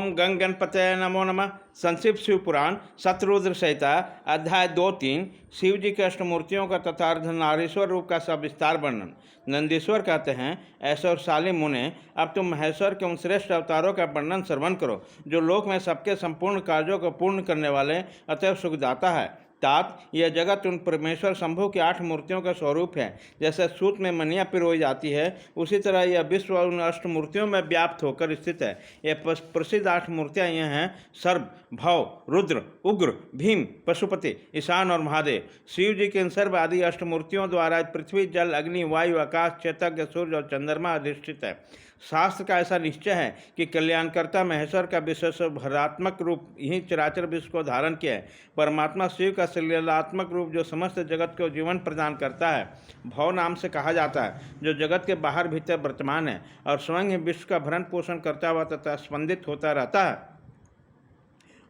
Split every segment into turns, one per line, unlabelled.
ओम गंग गणपतये नमो नमः। संक्षिप्त शिव पुराण शतरुद्र संहिता अध्याय 2-3 शिव जी के अष्टमूर्तियों का तथा अर्धनारीश्वर रूप का सविस्तार वर्णन। नंदीश्वर कहते हैं, ऐश्वर्यशाली मुने, अब तुम महेश्वर के उन श्रेष्ठ अवतारों का वर्णन श्रवण करो जो लोक में सबके संपूर्ण कार्यों को पूर्ण करने वाले अतएव सुखदाता है। तात, यह जगत उन परमेश्वर शंभु की 8 मूर्तियों का स्वरूप है। जैसे सूत में मनियाँ पिरोई जाती है, उसी तरह यह विश्व उन अष्टमूर्तियों में व्याप्त होकर स्थित है। ये प्रसिद्ध 8 मूर्तियाँ यह हैं: सर्प, भव, रुद्र, उग्र, भीम, पशुपति, ईशान और महादेव। शिव जी के इन सर्व आदि अष्टमूर्तियों द्वारा पृथ्वी, जल, अग्नि, वायु, आकाश, चेतज्ञ, सूर्य और चंद्रमा अधिष्ठित है। शास्त्र का ऐसा निश्चय है कि कल्याणकर्ता महेश्वर का विश्वभरात्मक रूप ही चराचर विश्व को धारण किया है। परमात्मा शिव का लीलात्मक रूप जो समस्त जगत को जीवन प्रदान करता है, भव नाम से कहा जाता है, जो जगत के बाहर भीतर वर्तमान है और स्वयं ही विश्व का भरण पोषण करता हुआ तथा स्पंदित होता रहता है।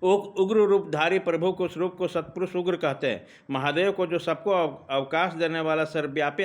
उग्र रूपधारी प्रभु को उस रूप को सत्पुरुष उग्र कहते हैं। महादेव को, जो सबको अवकाश देने वाला सर्वव्यापी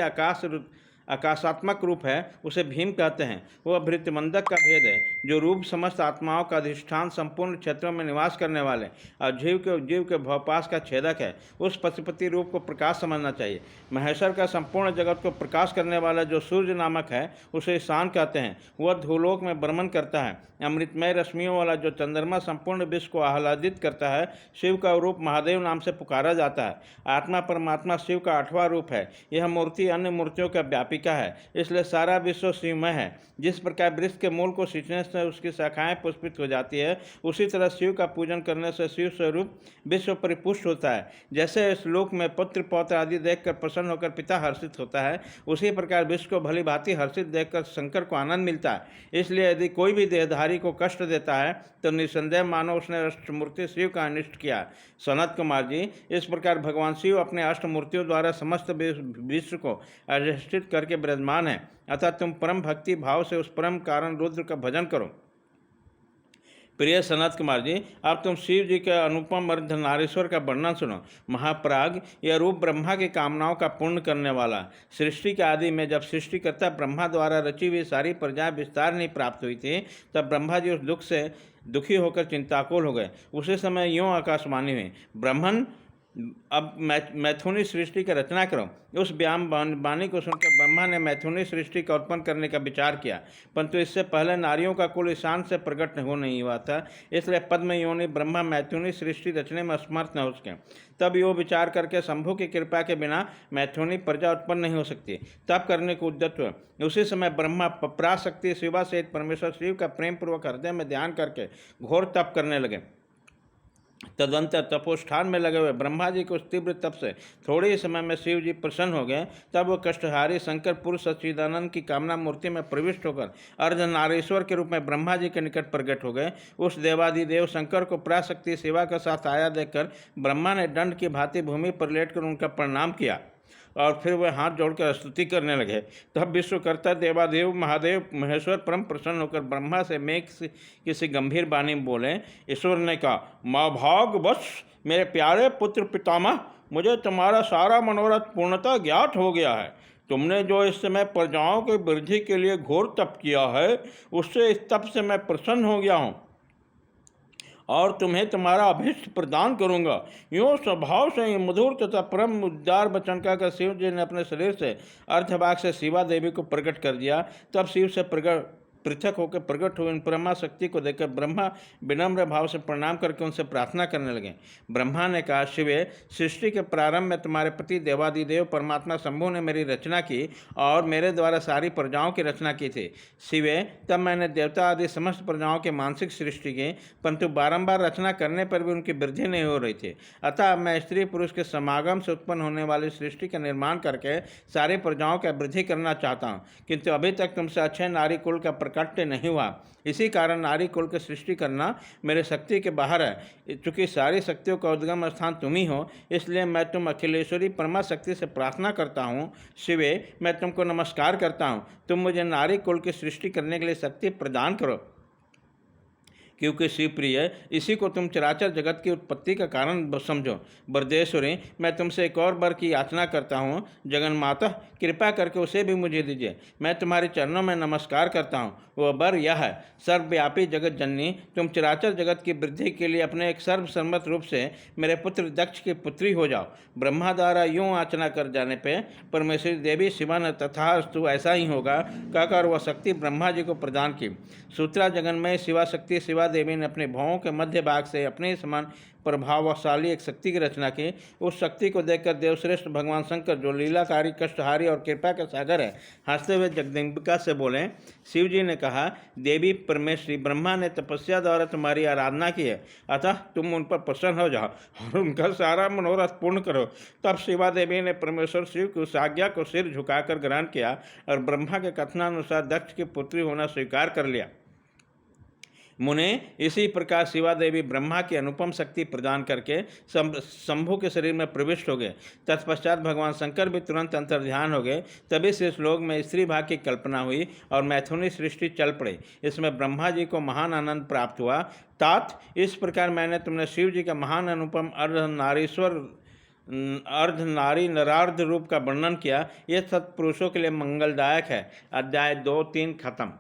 आकाशात्मक रूप है, उसे भीम कहते हैं। वह भृत्यमंदक का भेद है, जो रूप समस्त आत्माओं का अधिष्ठान, संपूर्ण क्षेत्रों में निवास करने वाले और जीव के भवपास का छेदक है। उस पशुपति रूप को प्रकाश समझना चाहिए। महेश्वर का संपूर्ण जगत को प्रकाश करने वाला जो सूर्य नामक है, उसे ईशान कहते हैं। वह धूलोक में भ्रमण करता है। अमृतमय रश्मियों वाला जो चंद्रमा संपूर्ण विश्व को आह्लादित करता है, शिव का रूप महादेव नाम से पुकारा जाता है। आत्मा परमात्मा शिव का 8वां रूप है। यह मूर्ति अन्य मूर्तियों का व्यापिका है, इसलिए सारा विश्व शिवमय है। जिस प्रकार वृक्ष के मूल को सींचने से उसकी शाखाएं पुष्पित हो जाती है, उसी तरह शिव का पूजन करने से शिव स्वरूप विश्व परिपुष्ट होता है। जैसे इस लोक में पुत्र पौत्र आदि देखकर प्रसन्न होकर पिता हर्षित होता है, उसी प्रकार विश्व को भली भांति हर्षित देखकर शंकर को आनंद मिलता है। इसलिए यदि कोई भी देहधारी को कष्ट देता है तो निसंदेह मानो उसने अष्टमूर्ति शिव का अनिष्ट किया। सनत कुमार जी, इस प्रकार भगवान शिव अपने अष्टमूर्तियों द्वारा समस्त विश्व को अधिष्ठित करके विराजमान है। अतः तुम परम भक्ति भाव से उस परम कारण रुद्र का भजन करो। प्रिय सनत कुमार जी, अब तुम शिव जी के अनुपम अर्धनारीश्वर का वर्णन सुनो। महाप्राग, यह रूप ब्रह्मा की कामनाओं का पूर्ण करने वाला। सृष्टि के आदि में जब सृष्टिकर्ता ब्रह्मा द्वारा रची हुई सारी प्रजाएं विस्तार नहीं प्राप्त हुई थी, तब ब्रह्मा जी उस दुख से दुखी होकर चिंताकुल हो गए। उसी समय यूँ आकाशवाणी हुई, ब्राह्मण, अब मैथुनी सृष्टि की रचना करो। उस वाणी को सुनकर ब्रह्मा ने मैथुनी सृष्टि का उत्पन्न करने का विचार किया, परंतु इससे पहले नारियों का कुल ईशान से प्रकट नहीं हुआ था। इसलिए पद्म योनि ब्रह्मा मैथुनी सृष्टि रचने में असमर्थ न हो सके। तब यो विचार करके शंभु की कृपा के बिना मैथुनी प्रजा उत्पन्न नहीं हो सकती। तब करने को उद्यत हुए। उसी समय ब्रह्मा पराशक्ति शिवा सहित परमेश्वर शिव का प्रेम पूर्वक हृदय में ध्यान करके घोर तप करने लगे। तदंतर तपोष्ठान में लगे हुए ब्रह्मा जी को उस तीव्र तप से थोड़े ही समय में शिव जी प्रसन्न हो गए। तब वो कष्टहारी शंकर पुरुष सच्चिदानंद की कामना मूर्ति में प्रविष्ट होकर अर्धनारीश्वर के रूप में ब्रह्मा जी के निकट प्रकट हो गए। उस देवादिदेव शंकर को पराशक्ति सेवा के साथ आया देखकर ब्रह्मा ने दंड की भांति भूमि पर लेटकर उनका प्रणाम किया और फिर वह हाथ जोड़कर स्तुति करने लगे। तब विश्वकर्ता देवादेव महादेव महेश्वर परम प्रसन्न होकर ब्रह्मा से मैं किसी गंभीर वाणी में बोले। ईश्वर ने कहा, माँ भागवश मेरे प्यारे पुत्र पितामह, मुझे तुम्हारा सारा मनोरथ पूर्णतः ज्ञात हो गया है। तुमने जो इस समय प्रजाओं की वृद्धि के लिए घोर तप किया है, उससे इस तप से मैं प्रसन्न हो गया हूँ और तुम्हें तुम्हारा अभीष्ट प्रदान करूंगा। यूँ स्वभाव से मधुर तथा परम उद्दार वचन का शिव जी ने अपने शरीर से अर्धभाग से शिवा देवी को प्रकट कर दिया। तब शिव से पृथक होकर प्रकट हुए इन ब्रह्मा शक्ति को देखकर ब्रह्मा विनम्र भाव से प्रणाम करके उनसे प्रार्थना करने लगे। ब्रह्मा ने कहा, शिवे, सृष्टि के प्रारंभ में तुम्हारे प्रति देवादिदेव परमात्मा शंभु ने मेरी रचना की और मेरे द्वारा सारी प्रजाओं की रचना की थी। शिवे, तब मैंने देवता आदि समस्त प्रजाओं की मानसिक सृष्टि की, परंतु बारंबार रचना करने पर भी उनकी वृद्धि नहीं हो रही थी। अतः मैं स्त्री पुरुष के समागम से उत्पन्न होने वाली सृष्टि का निर्माण करके सारी प्रजाओं की वृद्धि करना चाहता हूँ, किंतु अभी तक तुमसे अच्छे नारी कुल का प्रकट नहीं हुआ। इसी कारण नारी कुल की सृष्टि करना मेरे शक्ति के बाहर है। चूँकि सारी शक्तियों का उद्गम स्थान तुम ही हो, इसलिए मैं तुम अखिलेश्वरी परमा शक्ति से प्रार्थना करता हूँ। शिवे, मैं तुमको नमस्कार करता हूँ। तुम मुझे नारी कुल की सृष्टि करने के लिए शक्ति प्रदान करो। क्योंकि शिवप्रिय, इसी को तुम चराचर जगत की उत्पत्ति का कारण समझो। ब्रजेश्वरी, मैं तुमसे एक और वर की याचना करता हूँ। जगन माता, कृपा करके उसे भी मुझे दीजिए। मैं तुम्हारे चरणों में नमस्कार करता हूँ। वह वर यह है, सर्वव्यापी जगत जननी, तुम चराचर जगत की वृद्धि के लिए अपने एक सर्वसम्मत रूप से मेरे पुत्र दक्ष की पुत्री हो जाओ। ब्रह्मा द्वारा यूं याचना कर जाने पे परमेश्वरी देवी शिवा ने तथास्तु ऐसा ही होगा कहकर वह शक्ति ब्रह्मा जी को प्रदान की। सूत्रा जगन में शिवा शक्ति शिवा देवी ने अपने भावों के मध्य भाग से अपने समान प्रभावशाली एक शक्ति की रचना की। उस शक्ति को देखकर देवश्रेष्ठ भगवान शंकर, जो लीलाकारी, कष्टहारी और कृपा के सागर है, हंसते हुए जगदम्बिका से बोले। शिव जी ने कहा, देवी परमेश्वरी, ब्रह्मा ने तपस्या द्वारा तुम्हारी आराधना की है, अतः तुम उन पर प्रसन्न हो जाओ और उनका सारा मनोरथ पूर्ण करो। तब शिवा देवी ने परमेश्वर शिव की उस आज्ञा को सिर झुकाकर ग्रहण किया और ब्रह्मा के कथनानुसार दक्ष की पुत्री होना स्वीकार कर लिया। मुने, इसी प्रकार शिवा देवी ब्रह्मा की अनुपम शक्ति प्रदान करके शंभु के शरीर में प्रविष्ट हो गए। तत्पश्चात भगवान शंकर भी तुरंत अंतर्ध्यान हो गए। तभी से इस लोक में स्त्री भाग की कल्पना हुई और मैथुनी सृष्टि चल पड़ी। इसमें ब्रह्मा जी को महान आनंद प्राप्त हुआ। तात, इस प्रकार मैंने तुमने शिव जी का महान अनुपम अर्ध नारी नरार्ध रूप का वर्णन किया। यह सत्पुरुषों के लिए मंगलदायक है। अध्याय 2-3 खत्म।